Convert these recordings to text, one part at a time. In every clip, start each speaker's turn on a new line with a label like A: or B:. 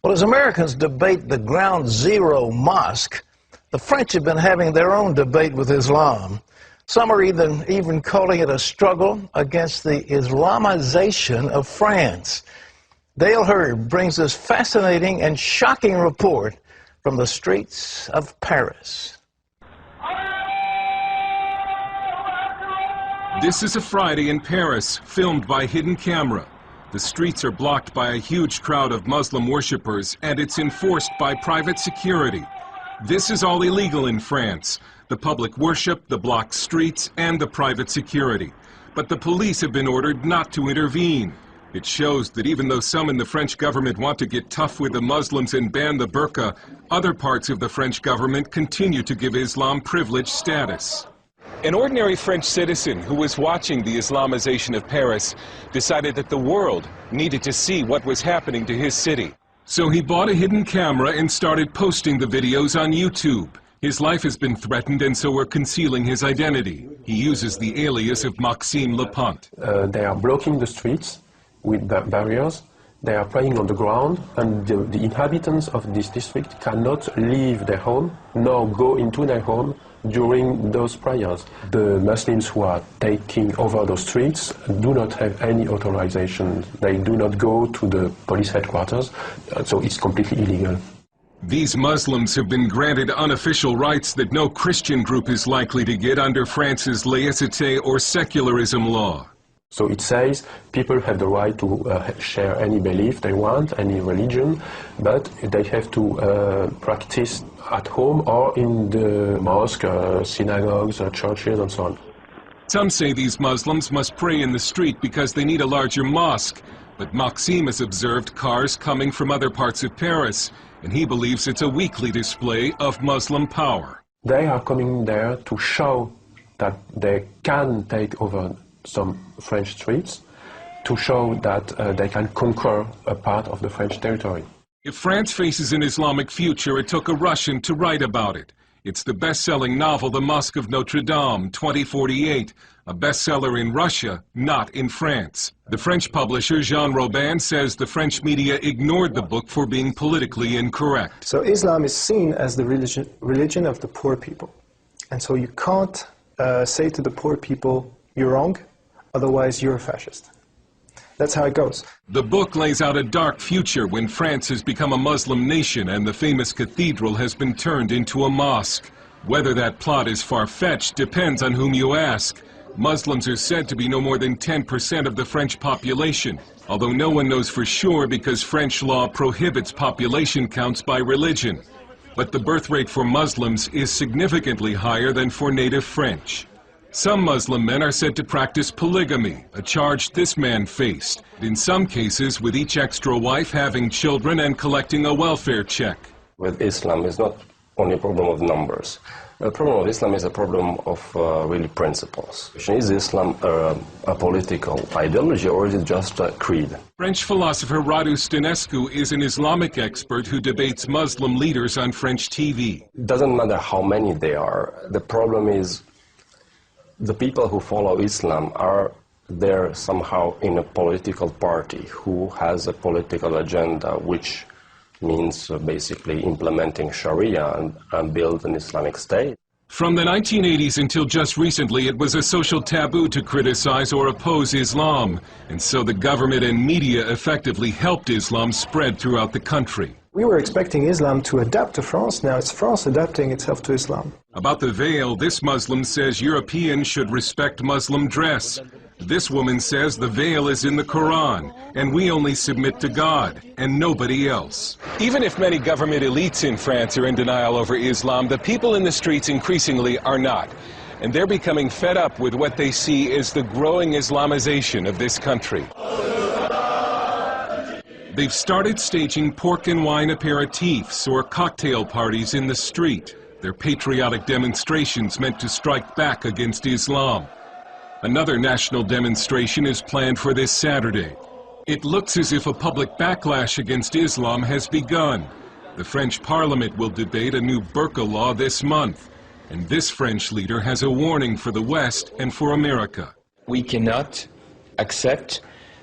A: Well, as Americans debate the ground zero mosque, the French have been having their own debate with Islam. Some are even calling it a struggle against the Islamization of France. Dale Hurd brings this fascinating and shocking report from the streets of Paris.
B: This is a Friday in Paris, filmed by hidden camera. The streets are blocked by a huge crowd of Muslim worshippers, and it's enforced by private security. This is all illegal in France: the public worship, the blocked streets, and the private security. But the police have been ordered not to intervene. It shows that even though some in the French government want to get tough with the Muslims and ban the burqa, other parts of the French government continue to give Islam privileged status. An ordinary French citizen who was watching the Islamization of Paris decided that the world needed to see what was happening to his city. So he bought a hidden camera and started posting the videos on YouTube. His life has been threatened, and so we're concealing his identity. He uses the alias of Maxime Lepont.
C: They are blocking the streets with barriers. They are praying on the ground, and the inhabitants of this district cannot leave their home nor go into their home during those prayers. The Muslims who are taking over those streets do not have any authorization. They do not go to the police headquarters, so it's completely illegal.
B: These Muslims have been granted unofficial rights that no Christian group is likely to get under France's laïcité or secularism law.
C: So it says people have the right to share any belief they want, any religion, but they have to practice at home or in the mosque, synagogues, churches, and so on.
B: Some say these Muslims must pray in the street because they need a larger mosque, but Maxime has observed cars coming from other parts of Paris, and he believes it's a weekly display of Muslim power.
C: They are coming there to show that they can take over some French streets, to show that they can conquer a part of the French territory.
B: If France faces an Islamic future, it took a Russian to write about it. It's the best-selling novel, The Mosque of Notre Dame, 2048, a bestseller in Russia, not in France. The French publisher, Jean Robin, says the French media ignored the book for being politically incorrect.
D: So Islam is seen as the religion of the poor people. And so you can't say to the poor people, you're wrong, otherwise you're a fascist. That's how it goes.
B: The book lays out a dark future when France has become a Muslim nation and the famous cathedral has been turned into a mosque. Whether that plot is far-fetched depends on whom you ask. Muslims are said to be no more than 10% of the French population, although no one knows for sure because French law prohibits population counts by religion. But the birth rate for Muslims is significantly higher than for native French. Some Muslim men are said to practice polygamy, a charge this man faced, in some cases with each extra wife having children and collecting a welfare check.
E: With Islam, it's not only a problem of numbers. The problem of Islam is a problem of really principles. Is Islam a political ideology, or is it just a creed?
B: French philosopher Radu Stănescu is an Islamic expert who debates Muslim leaders on French TV.
E: It doesn't matter how many they are. The problem is the people who follow Islam are there somehow in a political party who has a political agenda, which means basically implementing Sharia and build an Islamic state.
B: From the 1980s until just recently, it was a social taboo to criticize or oppose Islam, and so the government and media effectively helped Islam spread throughout the country.
D: We were expecting Islam to adapt to France. Now it's France adapting itself to Islam.
B: About the veil, this Muslim says Europeans should respect Muslim dress. This woman says the veil is in the Quran, and we only submit to God, and nobody else. Even if many government elites in France are in denial over Islam, the people in the streets increasingly are not. And they're becoming fed up with what they see as the growing Islamization of this country. They've started staging pork and wine aperitifs or cocktail parties in the street. They're patriotic demonstrations meant to strike back against Islam. Another national demonstration is planned for this Saturday. It looks as if a public backlash against Islam has begun. The French Parliament will debate a new burqa law this month. And this French leader has a warning for the West and for America.
F: We cannot accept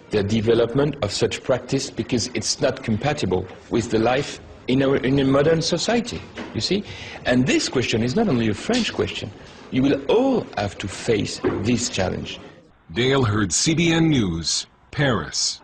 F: the development of such practice because it's not compatible with the life in a modern society, you see? And this question is not only a French question. You will all have to face this challenge.
B: Dale Hurd, CBN News, Paris.